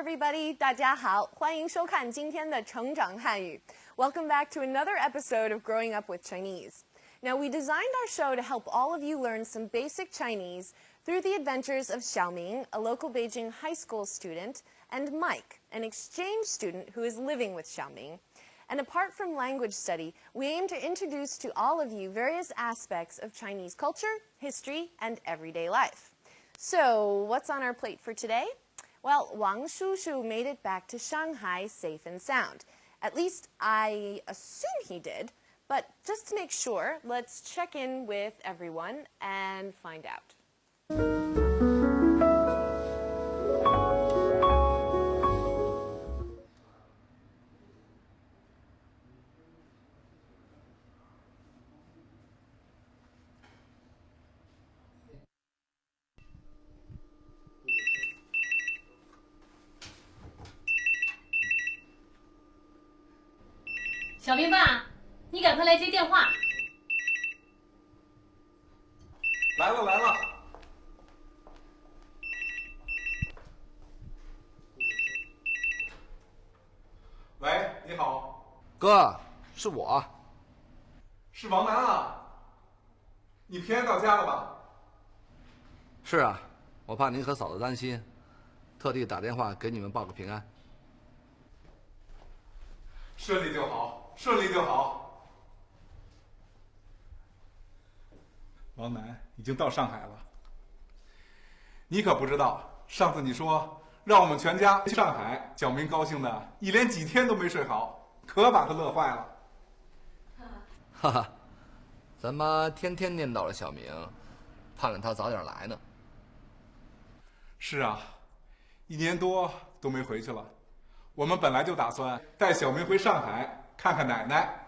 everybody, 大家好，欢迎收看今天的成长汉语。Welcome back to another episode of Growing Up with Chinese. Now, we designed our show to help all of you learn some basic Chinese through the adventures of Xiaoming, a local Beijing high school student, and Mike, an exchange student who is living with Xiaoming. And apart from language study, we aim to introduce to all of you various aspects of Chinese culture, history, and everyday life. So, what's on our plate for today? Well, Wang Shushu made it back to Shanghai safe and sound. At least, I assume he did. But just to make sure, let's check in with everyone and find out. 小明爸，你赶快来接电话。来了来了。喂，你好。哥，是我。是王楠啊。你平安到家了吧？是啊，我怕您和嫂子担心，特地打电话给你们报个平安。顺利就好，顺利就好。王楠已经到上海了。你可不知道，上次你说让我们全家去上海，小明高兴的一连几天都没睡好，可把他乐坏了。哈哈，咱妈天天念叨着小明，盼着他早点来呢。是啊，1年多都没回去了。我们本来就打算带小明回上海看看奶奶。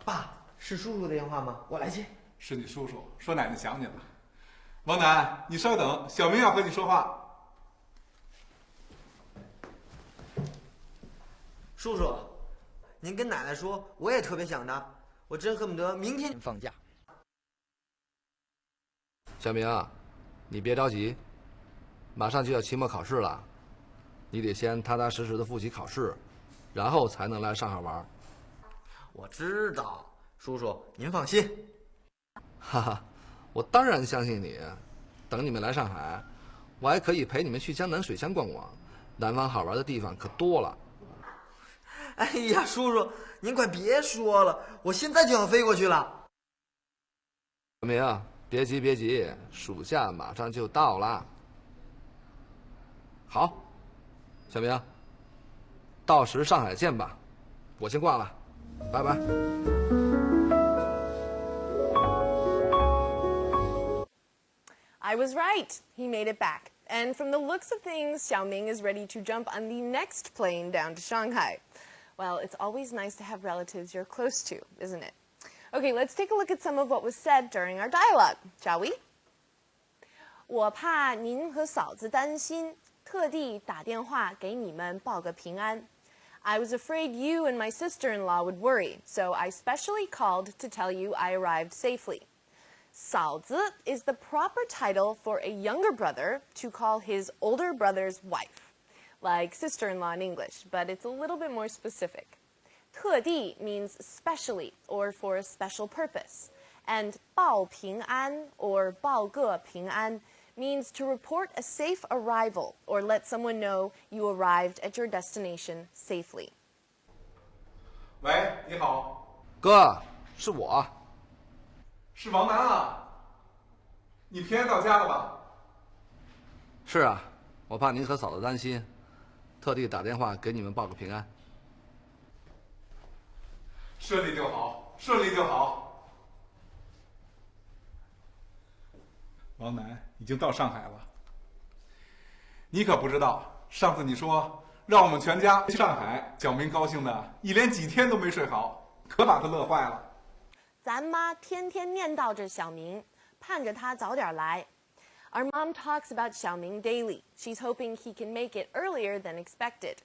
爸，是叔叔的电话吗？我来接。是你叔叔，说奶奶想你了。王楠，你稍等，小明要和你说话。叔叔，您跟奶奶说，我也特别想她，我真恨不得明天放假。小明，你别着急，马上就要期末考试了。你得先踏踏实实的复习考试，然后才能来上海玩。我知道，叔叔您放心。哈哈，我当然相信你。等你们来上海，我还可以陪你们去江南水乡逛逛，南方好玩的地方可多了。哎呀，叔叔您快别说了，我现在就想飞过去了。小明，别急别急，暑假马上就到了。好。小明，到时上海见吧，我先挂了，拜拜。I was right. He made it back. And from the looks of things, Xiaoming is ready to jump on the next plane down to Shanghai. Well, it's always nice to have relatives you're close to, isn't it? Okay, let's take a look at some of what was said during our dialogue, shall we? 我怕您和嫂子担心。特地打电话给你们报个平安。I was afraid you and my sister-in-law would worry, so I specially called to tell you I arrived safely. 嫂子 is the proper title for a younger brother to call his older brother's wife, like sister-in-law in English, but it's a little bit more specific. 特地 means specially or for a special purpose, and 报平安 or 报个平安means to report a safe arrival or let someone know you arrived at your destination safely. 喂，你好。哥，是我。是王楠啊。你平安到家了吧？是啊，我怕您和嫂子担心，特地打电话给你们报个平安。顺利就好，顺利就好。王楠已经到上海了。你可不知道，上次你说让我们全家去上海，小明高兴的一连几天都没睡好，可把他乐坏了。咱妈天天念叨着小明，盼着他早点来。Our mom talks about Xiaoming daily. She's hoping he can make it earlier than expected.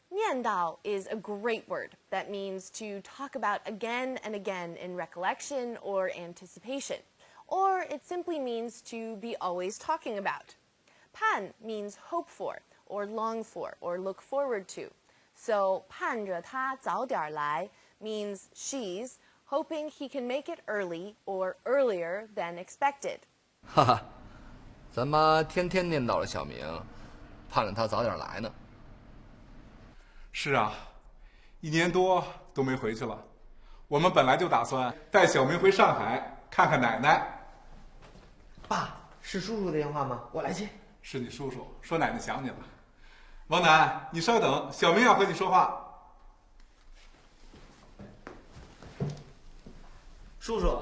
念叨 is a great word that means to talk about again and again in recollection or anticipation. Or it simply means to be always talking about. 盼 means hope for or long for, or look forward to. So 盼着他早点来 means she's hoping he can make it early or earlier than expected. 哈哈，咱妈天天念叨着小明，盼着他早点来呢。是啊，1年多都没回去了。我们本来就打算带小明回上海看看奶奶。爸，是叔叔的电话吗？我来接。是你叔叔，说奶奶想你了。王楠，你稍等，小明要和你说话。叔叔，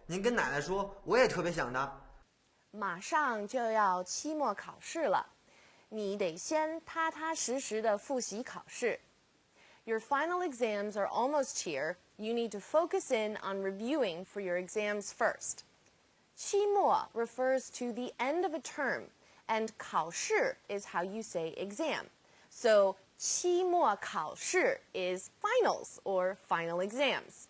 您跟奶奶说，我也特别想她。马上就要期末考试了，你得先踏踏实实的复习考试。Your final exams are almost here. You need to focus in on reviewing for your exams first. 期末 refers to the end of a term, and 考试 is how you say exam. So 期末考试 is finals or final exams.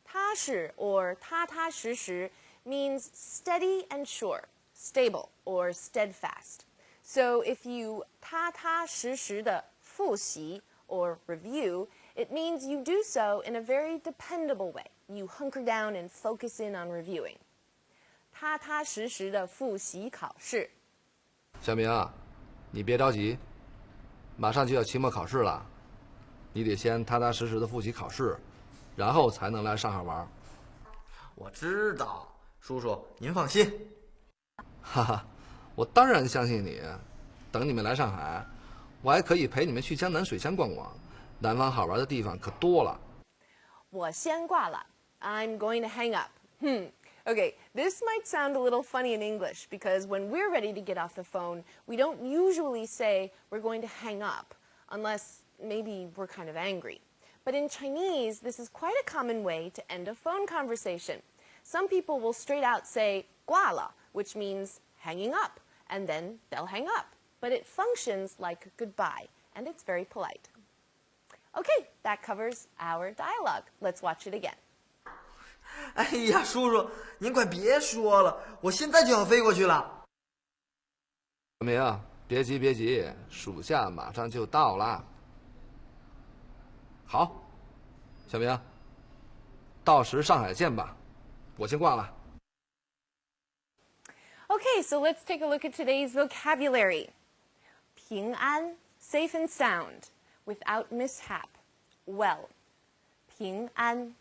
踏实 or 踏踏实实 means steady and sure, stable or steadfast. So if you 踏踏实实的复习 or review, it means you do so in a very dependable way. You hunker down and focus in on reviewing. 踏踏实实的复习考试。小明啊，你别着急，马上就要期末考试了，你得先踏踏实实的复习考试，然后才能来上海玩。我知道，叔叔您放心。哈哈，我当然相信你。等你们来上海，我还可以陪你们去江南水乡逛逛，南方好玩的地方可多了。我先挂了。I'm going to hang up. Okay, this might sound a little funny in English because when we're ready to get off the phone, we don't usually say we're going to hang up unless maybe we're kind of angry. But in Chinese, this is quite a common way to end a phone conversation. Some people will straight out say 挂了, which means hanging up, and then they'll hang up. But it functions like goodbye, and it's very polite. Okay, that covers our dialogue. Let's watch it again. 哎呀，叔叔，您快别说了，我现在就要飞过去了。小明啊，别急别急，暑假马上就到了。好，小明，到时上海见吧，我先挂了。Okay, so let's take a look at today's vocabulary. 平安, safe and sound, without mishap, well. 平安。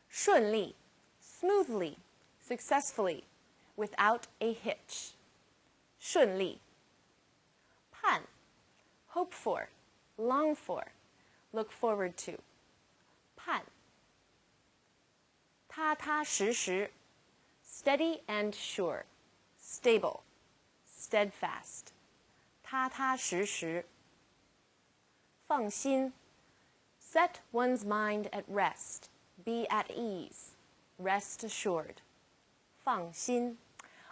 顺利, smoothly, successfully, without a hitch. 顺利。盼, hope for, long for, look forward to. 盼。踏踏实实, steady and sure, stable, steadfast. 踏踏实实。放心, set one's mind at rest. Be at ease. Rest assured. 放心.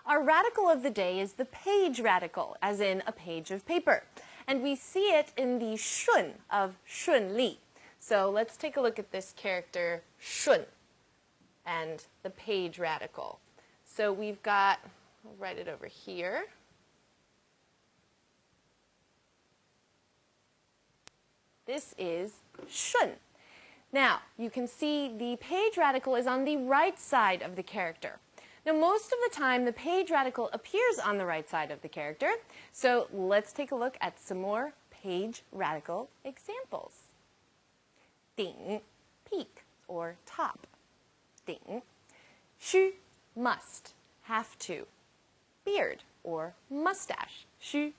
Our radical of the day is the page radical, as in a page of paper. And we see it in the 顺 of 顺利. So let's take a look at this character 顺 and the page radical. So we've got, I'll write it over here. This is 顺. Now, you can see the page radical is on the right side of the character. Now, most of the time, the page radical appears on the right side of the character. So let's take a look at some more page radical examples. 顶, peak, or top. 顶. 须, must, have to. Beard, or mustache. 须.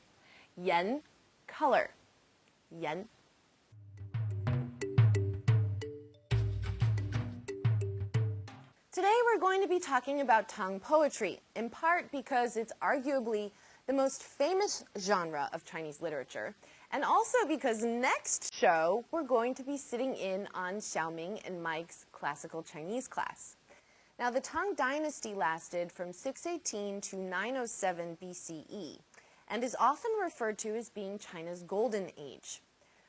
颜, color. 颜. Today we're going to be talking about Tang poetry, in part because it's arguably the most famous genre of Chinese literature, and also because next show we're going to be sitting in on Xiaoming and Mike's classical Chinese class. Now, the Tang dynasty lasted from 618 to 907 BCE, and is often referred to as being China's golden age.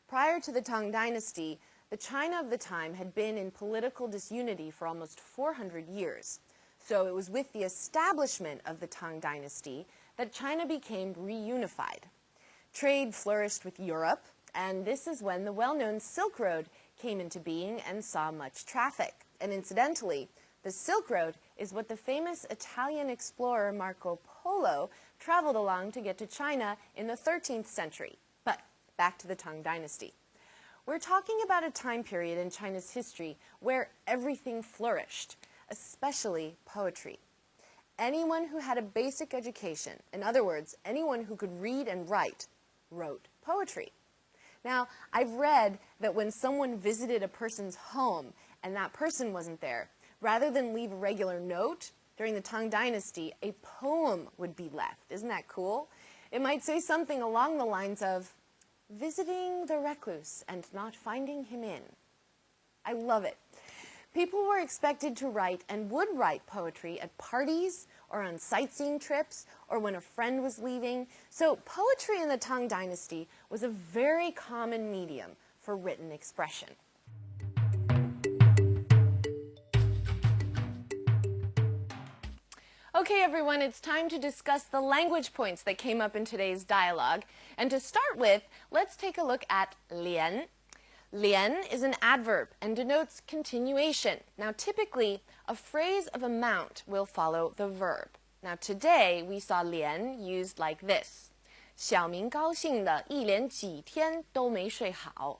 Prior to the Tang dynasty, the China of the time had been in political disunity for almost 400 years. So it was with the establishment of the Tang dynasty that China became reunified. Trade flourished with Europe, and this is when the well-known Silk Road came into being and saw much traffic. And incidentally, the Silk Road is what the famous Italian explorer Marco Polo traveled along to get to China in the 13th century. But back to the Tang Dynasty. We're talking about a time period in China's history where everything flourished, especially poetry. Anyone who had a basic education, in other words, anyone who could read and write, wrote poetry. Now, I've read that when someone visited a person's home and that person wasn't there, rather than leave a regular note, during the Tang Dynasty, a poem would be left. Isn't that cool? It might say something along the lines of, visiting the recluse and not finding him in. I love it. People were expected to write and would write poetry at parties or on sightseeing trips or when a friend was leaving. So poetry in the Tang Dynasty was a very common medium for written expression. Okay, everyone, it's time to discuss the language points that came up in today's dialogue. And to start with, let's take a look at lian. Lian is an adverb and denotes continuation. Now, typically, a phrase of amount will follow the verb. Now, today, we saw lian used like this. 小明高兴的一连几天都没睡好.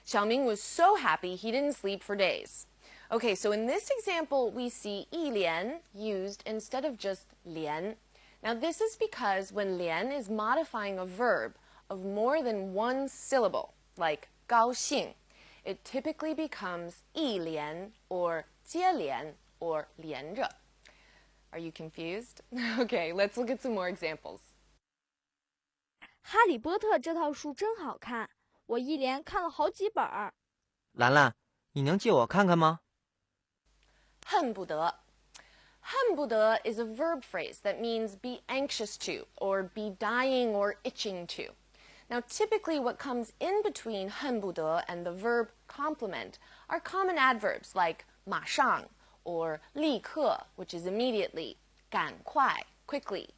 Xiaoming was so happy he didn't sleep for days. Okay, so in this example, we see 一连 used instead of just 连. Now, this is because when 连 is modifying a verb of more than one syllable, like 高兴, it typically becomes 一连 or 接连 or 连着. Are you confused? Okay, let's look at some more examples. 哈利波特这套书真好看，我一连看了好几本儿。兰兰，你能借我看看吗？恨不得. 恨不得 is a verb phrase that means be anxious to or be dying or itching to. Now, typically what comes in between 恨不得 and the verb complement are common adverbs like 马上 or 立刻, which is immediately, 赶快, quickly,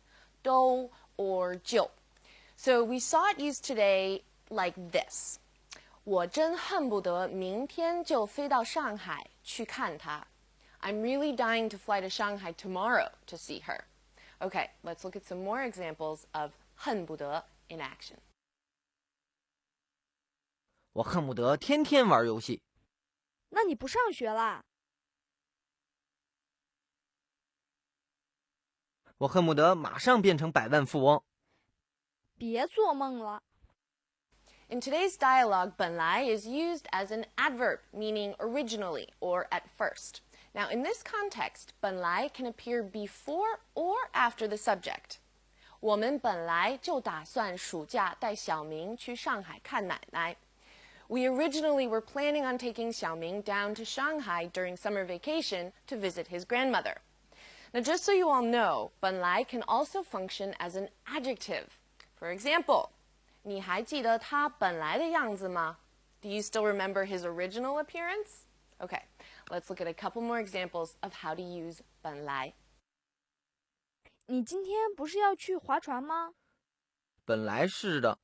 都 or 就. So we saw it used today like this. 我真恨不得明天就飞到上海去看她. I'm really dying to fly to Shanghai tomorrow to see her. Okay, let's look at some more examples of 恨不得 in action. 我恨不得天天玩游戏。那你不上学啦？我恨不得马上变成百万富翁。别做梦了。In today's dialogue, 本来 is used as an adverb, meaning originally or at first. Now, in this context, 本来 can appear before or after the subject. 我们本来就打算暑假带小明去上海看奶奶. We originally were planning on taking Xiaoming down to Shanghai during summer vacation to visit his grandmother. Now, just so you all know, 本来 can also function as an adjective. For example, 你还记得他本来的样子吗? Do you still remember his original appearance? Okay, let's look at a couple more examples of how to use 本来. 你今天不是要去划船吗？本来是的，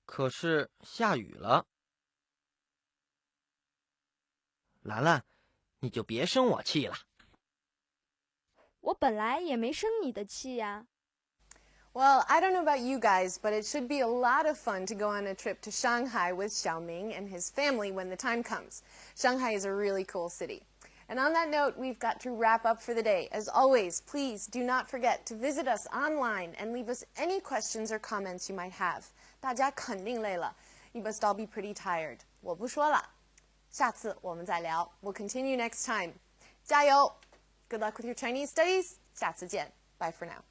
可是下雨了。兰兰，你就别生我气了。我本来也没生你的气呀。Well, I don't know about you guys, but it should be a lot of fun to go on a trip to Shanghai with Xiaoming and his family when the time comes. Shanghai is a really cool city. And on that note, we've got to wrap up for the day. As always, please do not forget to visit us online and leave us any questions or comments you might have. 大家肯定累了. You must all be pretty tired. 我不说了，下次我们再聊. We'll continue next time. 加油! Good luck with your Chinese studies. 下次见. Bye for now.